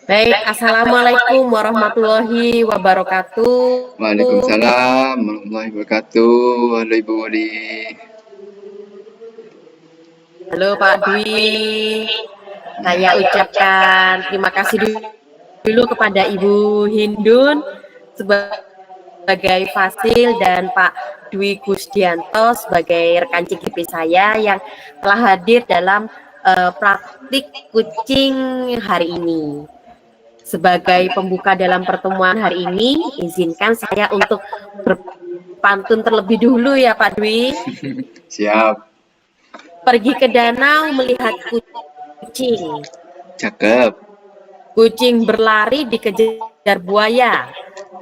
Baik, Assalamualaikum warahmatullahi wabarakatuh. Waalaikumsalam warahmatullahi wabarakatuh. Halo Ibu Wuri. Halo Pak Dwi, saya ucapkan terima kasih dulu kepada Ibu Hindun sebagai Fasil dan Pak Dwi Gusdianto sebagai rekan CGP saya yang telah hadir dalam praktik kucing hari ini. Sebagai pembuka dalam pertemuan hari ini, izinkan saya untuk berpantun terlebih dulu ya Pak Dwi. Siap. Pergi ke danau melihat kucing. Cakep. Kucing berlari dikejar buaya.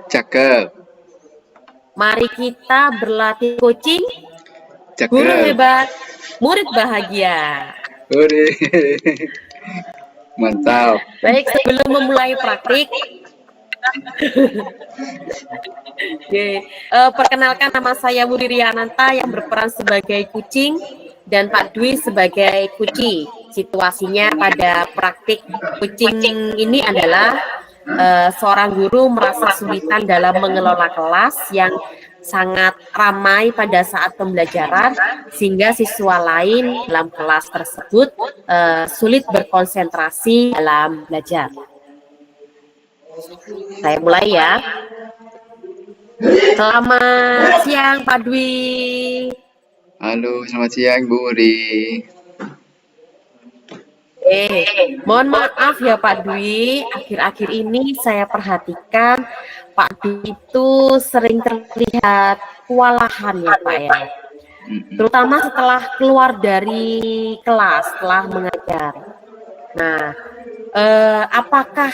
Cakep. Mari kita berlatih kucing. Cakep. Guru hebat, murid bahagia. Wuri. Mantap. Baik, sebelum memulai praktik, perkenalkan nama saya Wuri Riananta yang berperan sebagai kucing dan Pak Dwi sebagai kuci. Situasinya pada praktik kucing ini adalah seorang guru merasa kesulitan dalam mengelola kelas yang sangat ramai pada saat pembelajaran sehingga siswa lain dalam kelas tersebut sulit berkonsentrasi dalam belajar. Saya mulai ya. Selamat siang Pak Dwi. Halo, selamat siang Bu Wuri. Mohon maaf ya Pak Dwi, akhir-akhir ini saya perhatikan Pak Dwi itu sering terlihat kewalahan ya Pak ya. Terutama setelah keluar dari kelas, setelah mengajar. Nah, apakah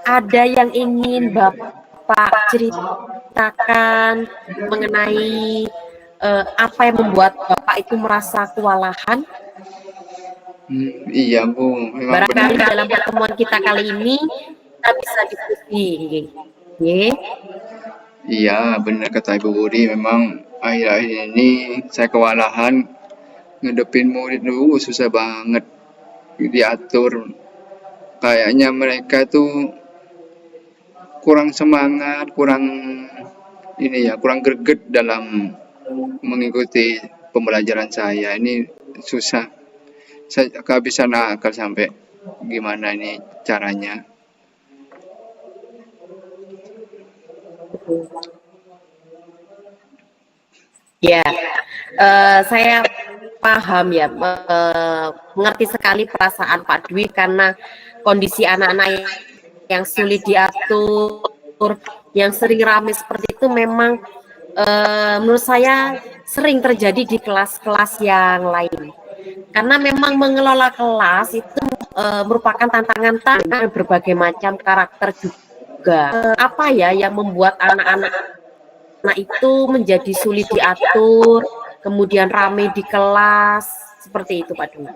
ada yang ingin Bapak ceritakan mengenai apa yang membuat Bapak itu merasa kewalahan? Iya Bu, memang Barangkali benar. dalam pertemuan kita kali ini kita bisa diskusi. Iya, benar kata Ibu Wuri. Memang akhir-akhir ini saya kewalahan ngedepin murid dulu susah banget diatur. Kayaknya mereka tuh kurang semangat, kurang kurang greget dalam mengikuti pembelajaran saya. Ini susah. Saya kehabisan akal sampai gimana ini caranya. Ya, saya paham ya, mengerti sekali perasaan Pak Dwi karena kondisi anak-anak yang sulit diatur, yang sering ramai seperti itu memang menurut saya sering terjadi di kelas-kelas yang lain. Karena memang mengelola kelas itu merupakan tantangan berbagai macam karakter juga. Apa ya yang membuat anak-anak itu menjadi sulit diatur, kemudian ramai di kelas, seperti itu Pak Dwi?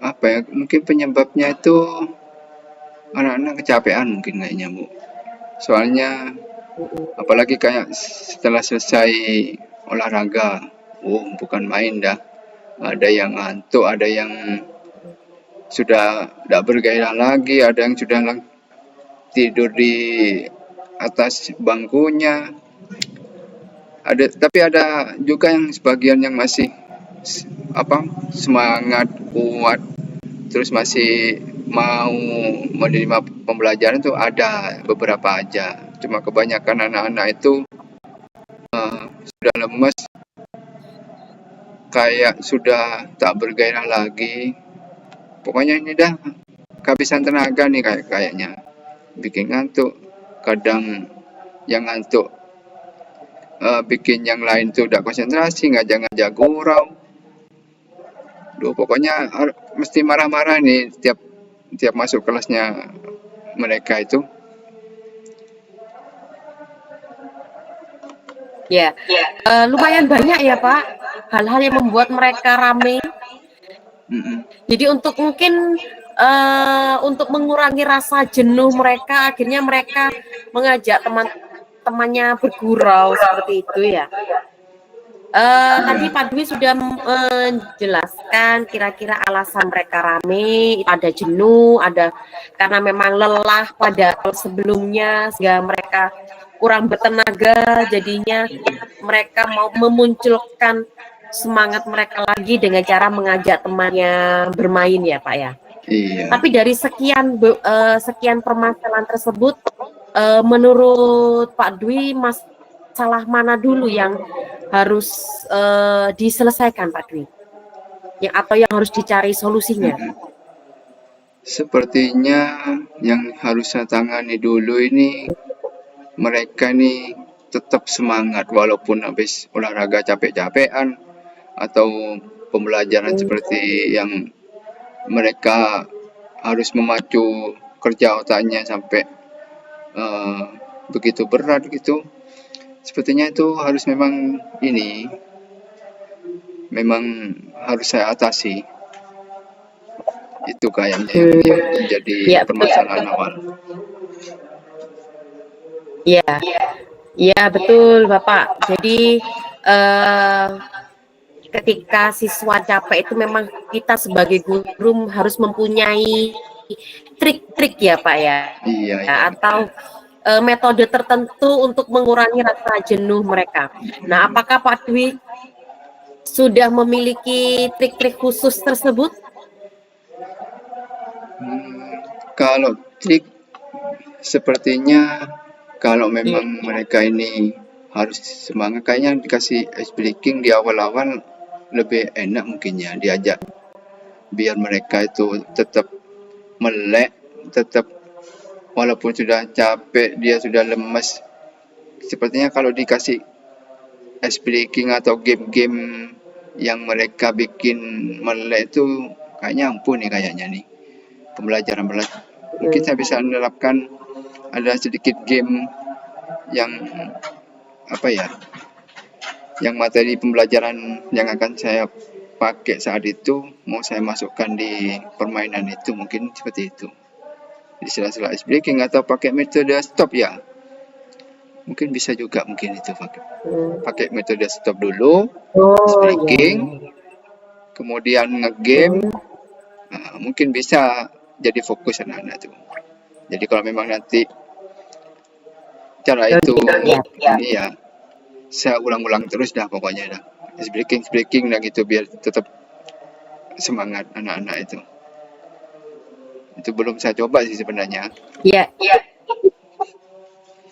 Apa ya? Mungkin penyebabnya itu anak-anak kecapean mungkin kayaknya Bu. Soalnya apalagi kayak setelah selesai olahraga, bukan main dah. Ada yang ngantuk, ada yang sudah tidak bergairah lagi, ada yang sudah tidur di atas bangkunya. Tapi ada juga yang sebagian yang masih semangat, kuat, terus masih mau menerima pembelajaran itu ada beberapa aja. Cuma kebanyakan anak-anak itu sudah lemes, kayak sudah tak bergairah lagi. Pokoknya ini dah kehabisan tenaga nih kayaknya. Bikin ngantuk. Kadang yang ngantuk bikin yang lain tuh udah konsentrasi, ngajak-ngajak gurau. Pokoknya mesti marah-marah nih tiap masuk kelasnya mereka itu. Ya, lumayan banyak ya Pak, hal-hal yang membuat mereka ramai. Jadi untuk mungkin untuk mengurangi rasa jenuh mereka, akhirnya mereka mengajak teman-temannya bergurau seperti itu ya. Tadi Ya, Pak Dwi sudah menjelaskan kira-kira alasan mereka rame, ada jenuh, ada karena memang lelah pada sebelumnya sehingga mereka kurang bertenaga, jadinya mereka mau memunculkan semangat mereka lagi dengan cara mengajak temannya bermain ya Pak ya. iya. Tapi dari sekian permasalahan tersebut, menurut Pak Dwi masalah mana dulu yang harus diselesaikan Pak Dwi? Atau yang harus dicari solusinya? Mm-mm. Sepertinya yang harus saya tangani dulu ini mereka nih tetap semangat walaupun habis olahraga capek-capekan atau pembelajaran Hmm, seperti yang mereka harus memacu kerja otaknya sampai eh, begitu berat gitu. Sepertinya itu harus memang harus saya atasi. Itu kayaknya yang hmm, menjadi ya betul, permasalahan awal. ya, ya betul Bapak. Jadi eh, ketika siswa capek itu memang kita sebagai guru harus mempunyai trik-trik ya Pak ya, Iya, iya atau betul. metode tertentu untuk mengurangi rasa jenuh mereka. Nah, apakah Pak Dwi sudah memiliki trik-trik khusus tersebut? Kalau trik sepertinya kalau Iya. memang mereka ini harus semangat, kayaknya dikasih ice breaking di awal-awal lebih enak mungkin ya diajak biar mereka itu tetap melek, tetap walaupun sudah capek, dia sudah lemas. Sepertinya kalau dikasih ice breaking atau game-game yang mereka bikin melek itu kayaknya ampun nih kayaknya nih pembelajaran mungkin Hmm. saya bisa menerapkan ada sedikit game yang apa ya, yang materi pembelajaran yang akan saya pakai saat itu mau saya masukkan di permainan itu mungkin seperti itu di sela-sela ice breaking atau pakai metode stop ya, mungkin bisa juga mungkin itu pakai Hmm. pakai metode stop dulu, ice Oh ya, breaking, ya, ya. kemudian ngegame. Hmm. Mungkin bisa jadi fokus anak-anak tuh. Jadi kalau memang nanti cara Oh, itu ya, ya. ini ya saya ulang-ulang terus dah pokoknya dah. Ice breaking dah gitu biar tetap semangat anak-anak itu. Itu belum saya coba sih sebenarnya. Ya,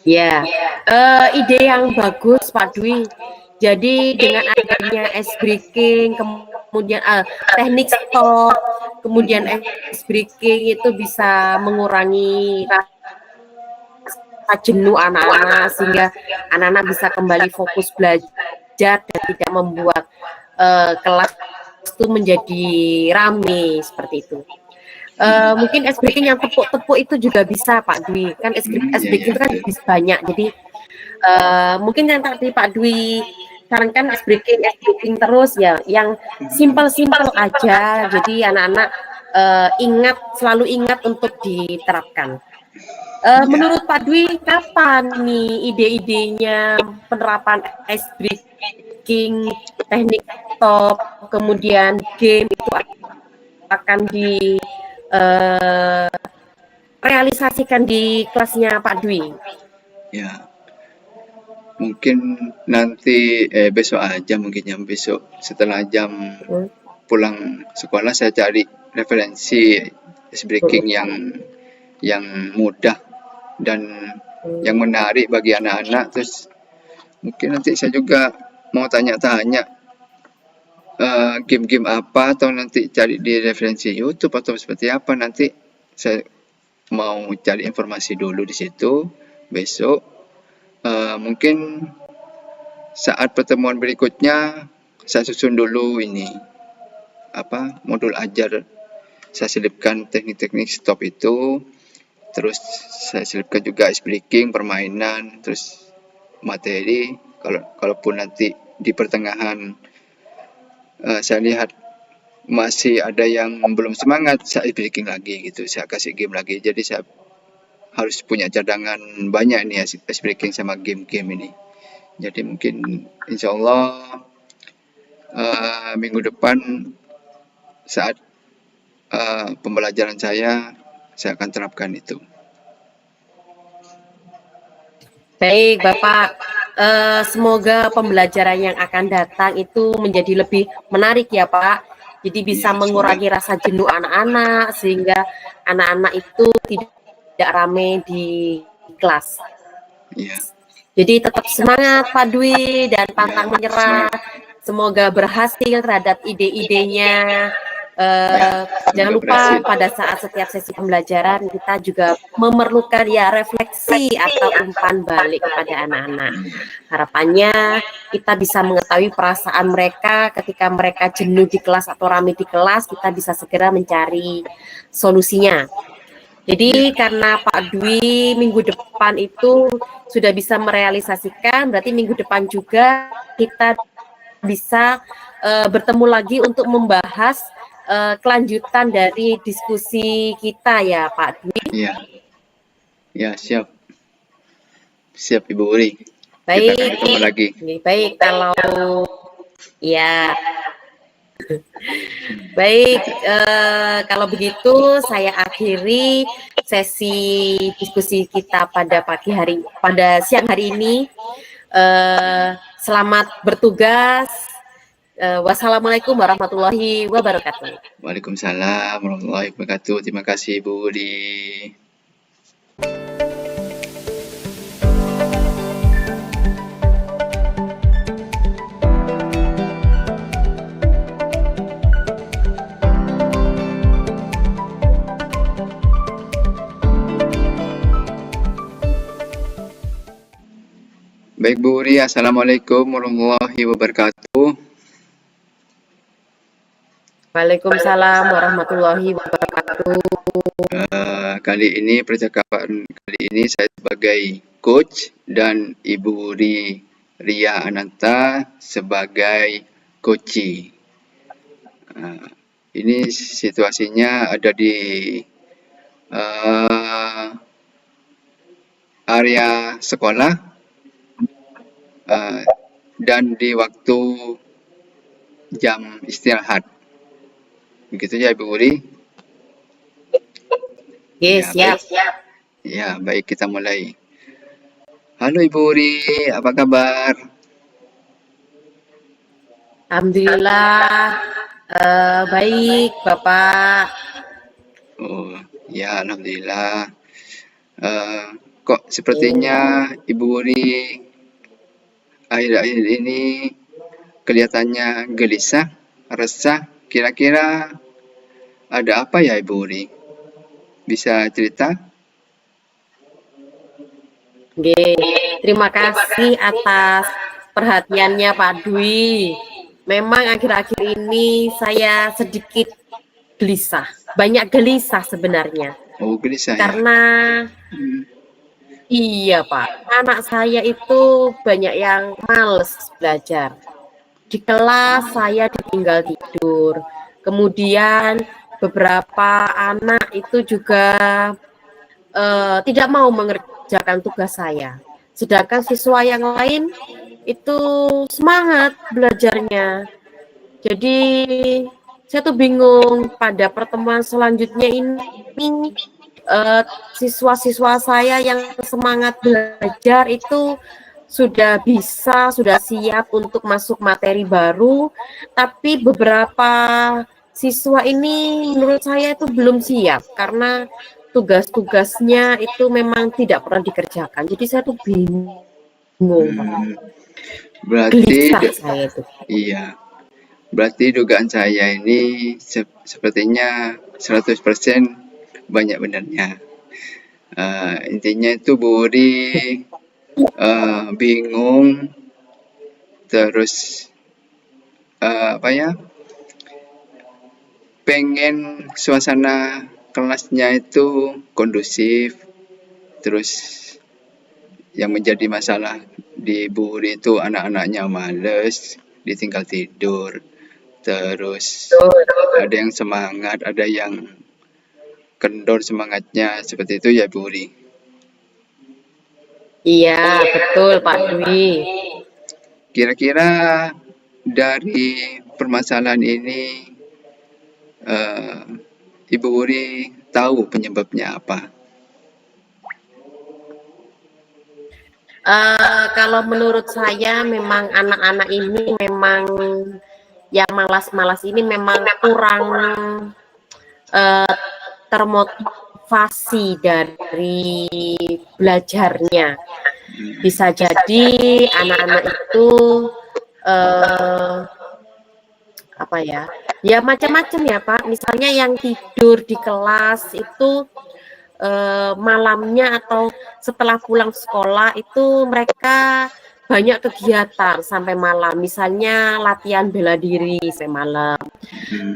ya. Ide yang bagus Pak Dwi. Jadi dengan adanya ice breaking, kemudian teknik stop, kemudian Mm-mm. ice breaking itu bisa mengurangi jenuh anak-anak sehingga anak-anak bisa kembali fokus belajar dan tidak membuat kelas itu menjadi rame seperti itu. Mungkin ice breaking yang tepuk-tepuk itu juga bisa Pak Dwi. Kan ice Iya, iya breaking itu kan betul. bisa banyak. Jadi mungkin yang tadi Pak Dwi sarankan ice breaking terus ya, yang simpel-simpel aja. Jadi anak-anak selalu ingat untuk diterapkan. Iya. Menurut Pak Dwi, kapan nih ide-idenya penerapan ice breaking, teknik top, kemudian game itu akan direalisasikan di kelasnya Pak Dwi? Ya, mungkin nanti besok aja mungkin ya besok setelah jam Hmm, pulang sekolah saya cari referensi ice breaking hmm, yang mudah dan yang hmm. menarik bagi anak-anak. Terus mungkin nanti saya juga mau tanya-tanya game-game apa atau nanti cari di referensi YouTube atau seperti apa nanti saya mau cari informasi dulu di situ. Besok mungkin saat pertemuan berikutnya saya susun dulu ini apa modul ajar, saya selipkan teknik-teknik stop itu, terus saya selipkan juga ice breaking, permainan, terus materi. Kalaupun nanti di pertengahan saya lihat masih ada yang belum semangat, saya breaking lagi gitu, saya kasih game lagi. Jadi saya harus punya cadangan banyak nih ice breaking sama game-game ini. Jadi mungkin insya Allah minggu depan saat pembelajaran saya akan terapkan itu. Baik, Bapak. Semoga pembelajaran yang akan datang itu menjadi lebih menarik ya, Pak. Jadi bisa Ya, semoga. mengurangi rasa jenuh anak-anak sehingga anak-anak itu tidak rame di kelas. Ya, Jadi tetap semangat Pak Dwi dan ya, pantang menyerah. semangat. Semoga berhasil terhadap ide-idenya. Ya, Jangan semoga lupa berhasil. pada saat setiap sesi pembelajaran kita juga memerlukan ya refleksi atau umpan balik kepada anak-anak. Harapannya kita bisa mengetahui perasaan mereka ketika mereka jenuh di kelas atau rame di kelas, kita bisa segera mencari solusinya. Jadi karena Pak Dwi minggu depan itu sudah bisa merealisasikan, berarti minggu depan juga kita bisa bertemu lagi untuk membahas kelanjutan dari diskusi kita ya Pak Dwi. Ya, ya, siap. Siap Ibu Uri. Kita Baik, akan ketemu lagi. baik kalau ya baik kalau begitu saya akhiri sesi diskusi kita pada siang hari ini. Selamat bertugas. Wassalamualaikum warahmatullahi wabarakatuh. Waalaikumsalam warahmatullahi wabarakatuh. Terima kasih Ibu Uri. Baik Bu Uri, Assalamualaikum warahmatullahi wabarakatuh. Waalaikumsalam warahmatullahi wabarakatuh. Kali ini percakapan kali ini saya sebagai coach dan Ibu Uri Ria Ananta sebagai coachee. Ini situasinya ada di area sekolah dan di waktu jam istirahat. Begitu ya Ibu Uri? Yes, Ya, siap. Ya, baik kita mulai. Halo Ibu Uri, apa kabar? Alhamdulillah baik Bapak. Oh, ya Alhamdulillah. Kok sepertinya Ibu Uri akhir-akhir ini kelihatannya gelisah, resah. Kira-kira ada apa ya Ibu Uri? Bisa cerita? Oke, terima kasih atas perhatiannya Pak Dwi. Memang akhir-akhir ini saya sedikit gelisah, banyak gelisah sebenarnya. Oh, gelisah ya? Karena iya Pak, anak saya itu banyak yang males belajar. Di kelas saya ditinggal tidur. Kemudian beberapa anak itu juga tidak mau mengerjakan tugas saya. Sedangkan siswa yang lain itu semangat belajarnya. Jadi saya tuh bingung pada pertemuan selanjutnya ini siswa-siswa saya yang semangat belajar itu sudah siap untuk masuk materi baru, tapi beberapa siswa ini menurut saya itu belum siap karena tugas-tugasnya itu memang tidak pernah dikerjakan. Jadi saya tuh bingung. Berarti Gelisah saya itu. iya. Berarti dugaan saya ini sepertinya 100% banyak benarnya. Intinya itu Bu Uri bingung, terus pengen suasana kelasnya itu kondusif, terus yang menjadi masalah di Bu Uri itu anak-anaknya males, ditinggal tidur, terus ada yang semangat, ada yang kendor semangatnya, seperti itu ya Bu Uri. Iya, betul Pak Dwi. Kira-kira dari permasalahan ini eh, Ibu Wuri tahu penyebabnya apa? Kalau menurut saya memang anak-anak ini memang yang malas-malas ini memang kurang uh, termotivasi dari belajarnya. Bisa jadi anak-anak itu apa ya? Ya macam-macam ya Pak. Misalnya yang tidur di kelas itu malamnya atau setelah pulang sekolah itu mereka banyak kegiatan sampai malam. Misalnya latihan bela diri sampai malam.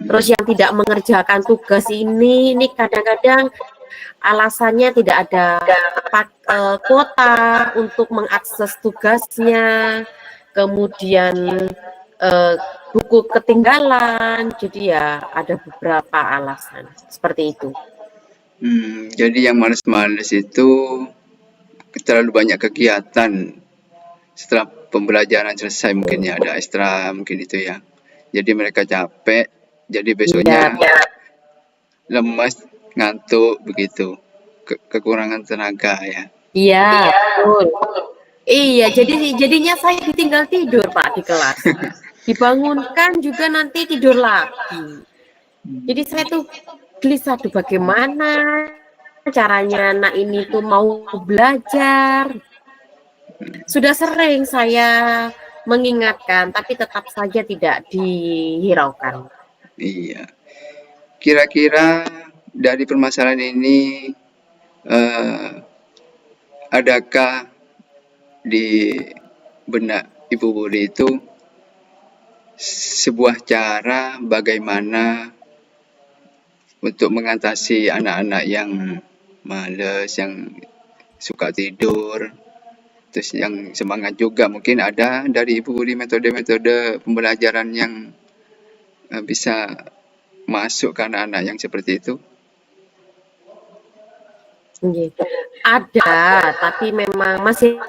Terus yang tidak mengerjakan tugas ini kadang-kadang alasannya tidak ada kuota untuk mengakses tugasnya, kemudian buku ketinggalan, jadi ya ada beberapa alasan seperti itu. Jadi yang males-males itu terlalu banyak kegiatan setelah pembelajaran selesai, mungkin ya ada ekstra mungkin itu ya. Jadi mereka capek, jadi besoknya lemas, ngantuk begitu, kekurangan tenaga ya. Iya, betul. Iya, jadinya saya ditinggal tidur Pak di kelas. Dibangunkan juga nanti tidur lagi. Jadi saya tuh gelisah tuh bagaimana caranya anak ini tuh mau belajar. Sudah sering saya mengingatkan, tapi tetap saja tidak dihiraukan. Iya. Kira-kira dari permasalahan ini adakah di benak Ibu Wuri itu sebuah cara bagaimana untuk mengatasi anak-anak yang males, yang suka tidur, terus yang semangat juga? Mungkin ada dari Ibu Wuri metode-metode pembelajaran yang bisa masuk ke anak-anak yang seperti itu? Ada, tapi memang masih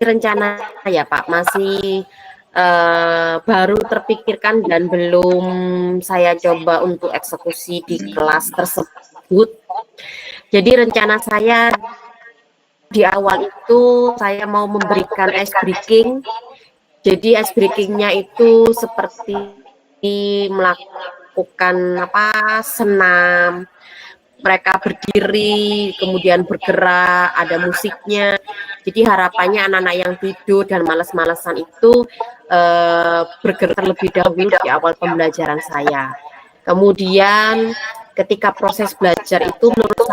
rencana ya Pak, masih baru terpikirkan dan belum saya coba untuk eksekusi di kelas tersebut. Jadi rencana saya di awal itu saya mau memberikan ice breaking. Jadi ice breakingnya itu seperti melakukan senam. Mereka berdiri, kemudian bergerak, ada musiknya. Jadi harapannya anak-anak yang tidur dan malas-malasan itu bergerak terlebih dahulu di awal pembelajaran saya. Kemudian ketika proses belajar itu menurut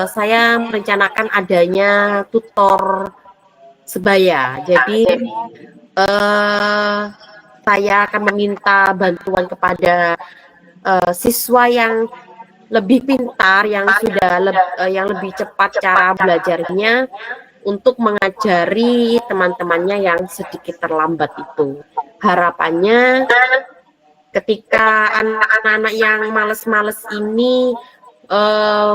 saya merencanakan adanya tutor sebaya. Jadi saya akan meminta bantuan kepada siswa yang lebih pintar, yang sudah yang lebih cepat cara belajarnya untuk mengajari teman-temannya yang sedikit terlambat itu. Harapannya ketika anak-anak yang males-males ini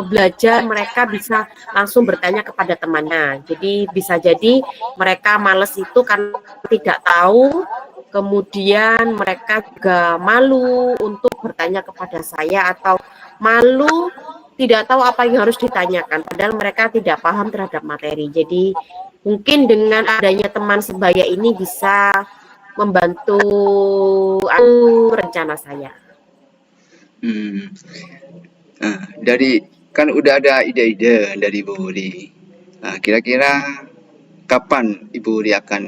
belajar, mereka bisa langsung bertanya kepada temannya. Jadi bisa jadi mereka males itu karena tidak tahu, kemudian mereka juga malu untuk bertanya kepada saya atau malu tidak tahu apa yang harus ditanyakan, padahal mereka tidak paham terhadap materi. Jadi mungkin dengan adanya teman sebaya ini bisa membantu rencana saya. Dari kan udah ada ide-ide dari Ibu Wuri. Kira-kira kapan Ibu Wuri akan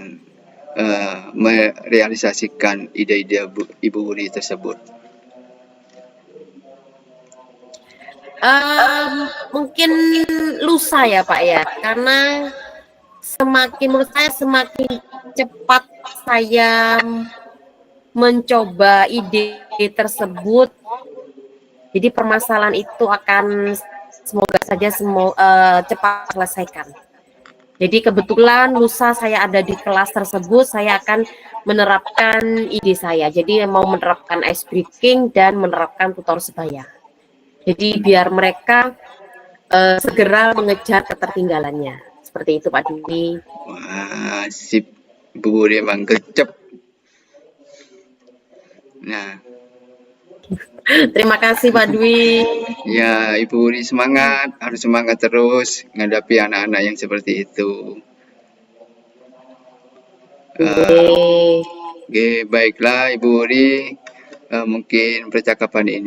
merealisasikan ide-ide Ibu Wuri tersebut? Mungkin lusa ya Pak ya, karena menurut saya semakin cepat saya mencoba ide tersebut, jadi permasalahan itu akan semoga saja cepat selesaikan. Jadi kebetulan lusa saya ada di kelas tersebut, saya akan menerapkan ide saya. Jadi mau menerapkan ice breaking dan menerapkan tutor sebaya. Jadi biar mereka segera mengejar ketertinggalannya. Seperti itu Pak Dwi. Wah, sip. Ibu Wuri emang gercep. Nah, Terima kasih Pak Dwi. ya Ibu Uri semangat, harus semangat terus menghadapi anak-anak yang seperti itu. Eh, Oke. Oke, baiklah Ibu Uri, mungkin percakapan eh,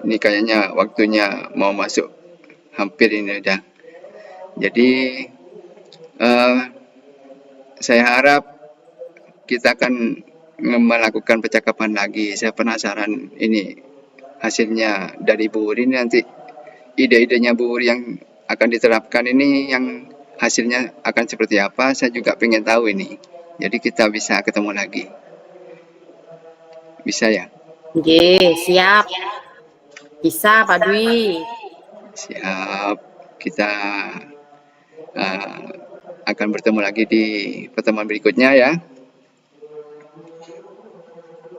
ini kayaknya waktunya mau masuk hampir ini udah. Jadi eh, saya harap kita akan melakukan percakapan lagi. Saya penasaran ini hasilnya dari Bu Uri ini nanti ide-idenya Bu Uri yang akan diterapkan ini yang hasilnya akan seperti apa. Saya juga pengen tahu ini. Jadi kita bisa ketemu lagi. Bisa ya? Oke, siap. Bisa Pak Dwi. Siap. Kita uh, akan bertemu lagi di pertemuan berikutnya ya.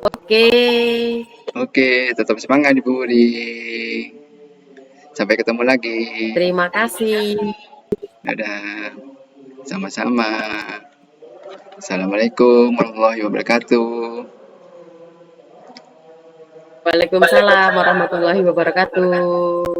Oke. Oke, tetap semangat Ibu Uri. Sampai ketemu lagi. Terima kasih. Dadah. Sama-sama. Assalamualaikum warahmatullahi wabarakatuh. Waalaikumsalam warahmatullahi wabarakatuh.